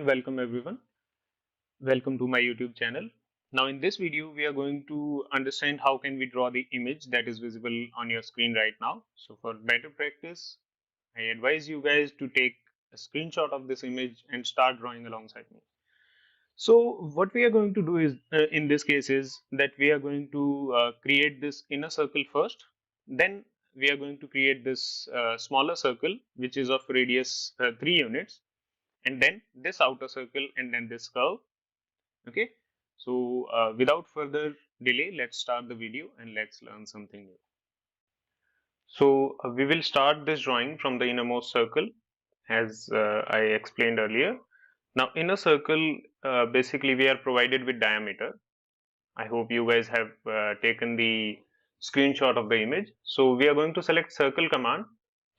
welcome everyone. Welcome to my YouTube channel. Now in this video we are going to understand how can we draw the image that is visible on your screen right now. So for better practice, I advise you guys to take a screenshot of this image and start drawing alongside me. So what we are going to do is in this case is that we are going to create this inner circle first. Then we are going to create this smaller circle which is of radius 3 units, and then this outer circle, and then this curve. Okay, so without further delay, let's start the video and let's learn something new. So we will start this drawing from the innermost circle as I explained earlier. Now inner circle, basically we are provided with diameter. I hope you guys have taken the screenshot of the image. So we are going to select circle command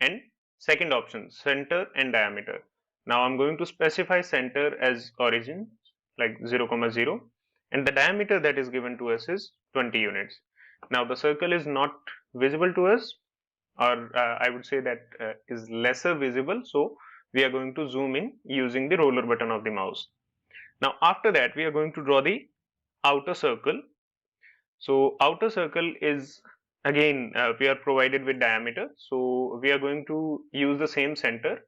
and second option center and diameter. Now I'm going to specify center as origin like 0, 0, and the diameter that is given to us is 20 units. Now the circle is not visible to us, or I would say that is lesser visible, so we are going to zoom in using the roller button of the mouse. Now after that we are going to draw the outer circle. So outer circle is again we are provided with diameter, so we are going to use the same center,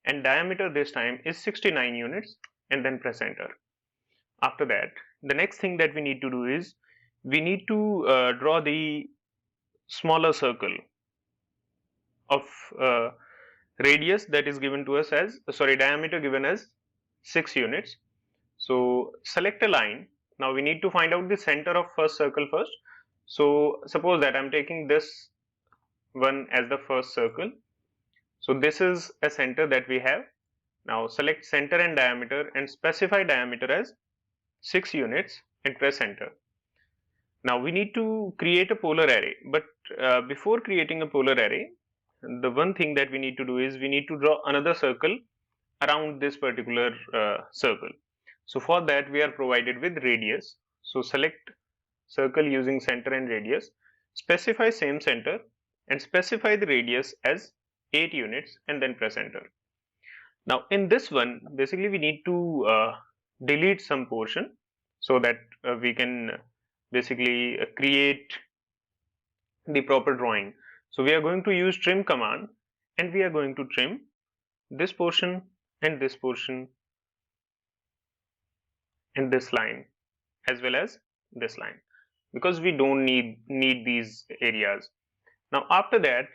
and diameter this time is 69 units, and then press enter. After that, the next thing that we need to do is we need to draw the smaller circle of radius that is given to us as diameter given as 6 units. So select a line. Now we need to find out the center of first circle first. So suppose that I'm taking this one as the first circle. So this is a center that we have. Now select center and diameter and specify diameter as 6 units and press enter. Now we need to create a polar array, but before creating a polar array, the one thing that we need to do is we need to draw another circle around this particular circle. So for that we are provided with radius. So select circle using center and radius, specify same center and specify the radius as 8 units and then press enter. Now in this one basically we need to delete some portion so that we can basically create the proper drawing. So we are going to use trim command and we are going to trim this portion and this portion and this line as well as this line, because we don't need these areas. Now after that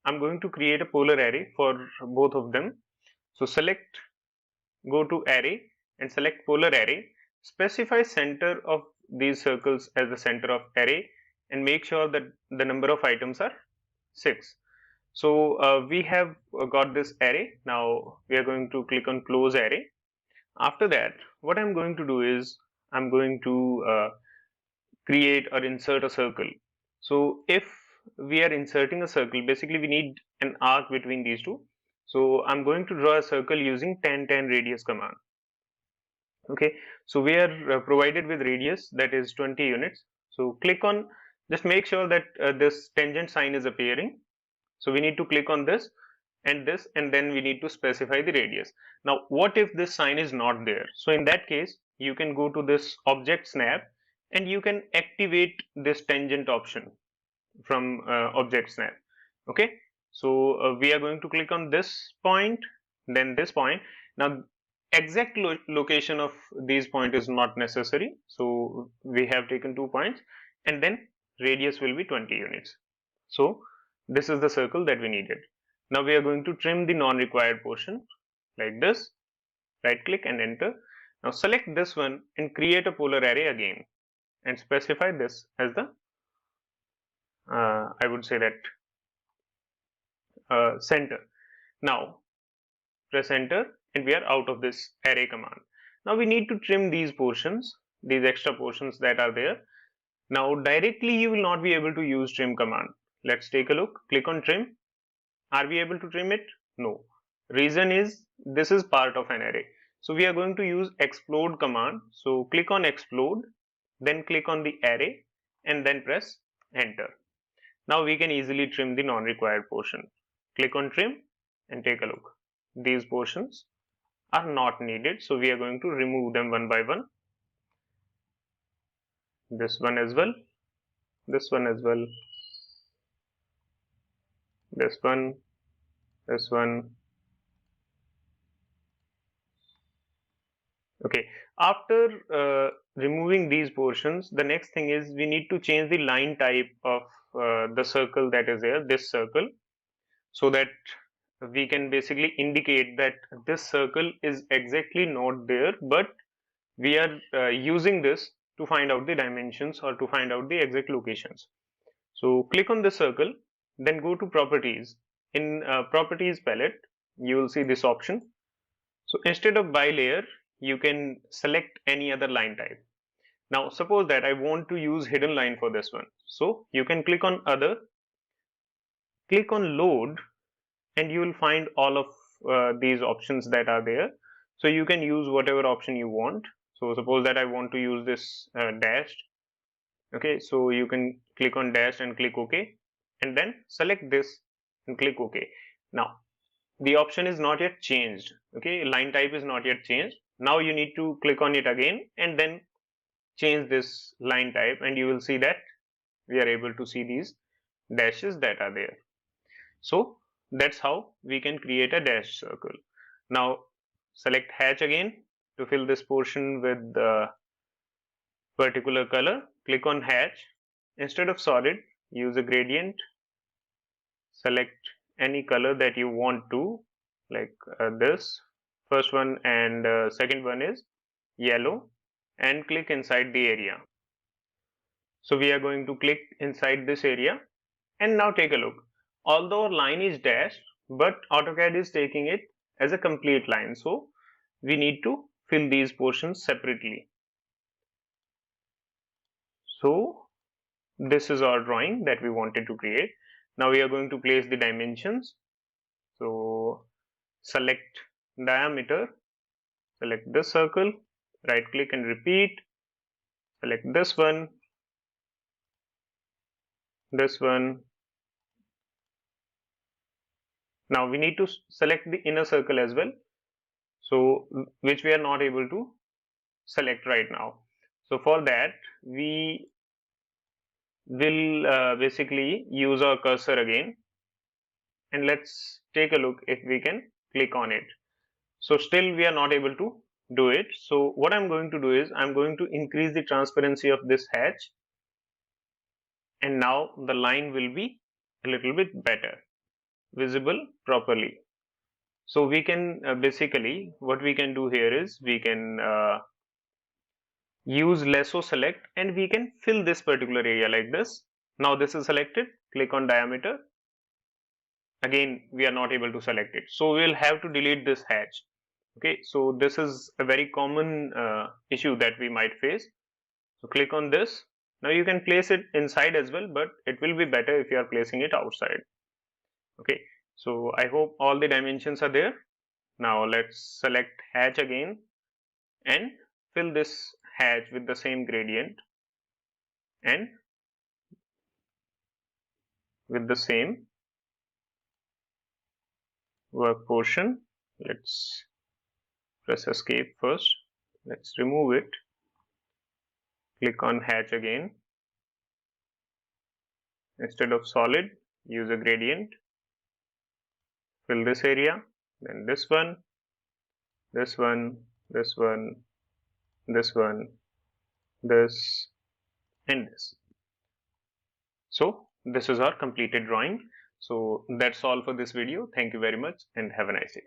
I'm going to create a polar array for both of them. So select, go to array and select polar array, specify center of these circles as the center of array and make sure that the number of items are 6. So we have got this array. Now we are going to click on close array. After that what I'm going to do is I'm going to create or insert a circle. So if we are inserting a circle, basically we need an arc between these two. So I'm going to draw a circle using 10 radius command. Okay, so we are provided with radius that is 20 units. So click on, just make sure that this tangent sign is appearing. So we need to click on this, and then we need to specify the radius. Now what if this sign is not there? So in that case you can go to this object snap and you can activate this tangent option from object snap. Okay, so we are going to click on this point, then this point. Now exact location of these point is not necessary, so we have taken 2 points and then radius will be 20 units. So this is the circle that we needed. Now we are going to trim the non-required portion like this, right click and enter. Now select this one and create a polar array again and specify this as the I would say that center. Now press enter and we are out of this array command. Now we need to trim these portions, these extra portions that are there. Now directly you will not be able to use trim command. Let's take a look. Click on trim. Are we able to trim it? No. Reason is this is part of an array. So we are going to use explode command. So click on explode, then click on the array and then press enter. Now we can easily trim the non-required portion. Click on trim and take a look. These portions are not needed. So we are going to remove them one by one. This one as well, this one as well, this one, this one. Okay, after removing these portions, the next thing is we need to change the line type of the circle that is there, this circle, so that we can basically indicate that this circle is exactly not there, but we are using this to find out the dimensions or to find out the exact locations. So click on the circle, then go to properties. In properties palette, you will see this option. So instead of bilayer, you can select any other line type. Now suppose that I want to use hidden line for this one. So you can click on other, click on load, and you will find all of these options that are there. So you can use whatever option you want. So suppose that I want to use this dashed. Okay, so you can click on dash and click OK, and then select this and click OK. Now the option is not yet changed. Okay, line type is not yet changed. Now you need to click on it again and then change this line type, and you will see that we are able to see these dashes that are there. So that's how we can create a dash circle. Now select hatch again to fill this portion with the particular color. Click on hatch. Instead of solid, use a gradient. Select any color that you want to, like this first one, and second one is yellow, and click inside the area. So we are going to click inside this area, and now take a look. Although line is dashed, but AutoCAD is taking it as a complete line, so we need to fill these portions separately. So this is our drawing that we wanted to create. Now we are going to place the dimensions. So select diameter, select this circle, right click and repeat, select this one, this one. Now we need to select the inner circle as well, so which we are not able to select right now. So for that we will basically use our cursor again, and let's take a look if we can click on it. So still we are not able to do it. So what I'm going to do is I'm going to increase the transparency of this hatch, and now the line will be a little bit better visible properly. So we can basically, what we can do here is we can use lasso select, and we can fill this particular area like this. Now this is selected, click on diameter. Again we are not able to select it, so we'll have to delete this hatch. Okay, so this is a very common issue that we might face. So click on this. Now you can place it inside as well, but it will be better if you are placing it outside. Okay, so I hope all the dimensions are there. Now let's select hatch again and fill this hatch with the same gradient and with the same work portion. Let's press escape first. Let's remove it. Click on hatch again. Instead of solid, use a gradient. Fill this area, then this one, this one, this one, this one, this, and this. So this is our completed drawing. So that's all for this video. Thank you very much and have a nice day.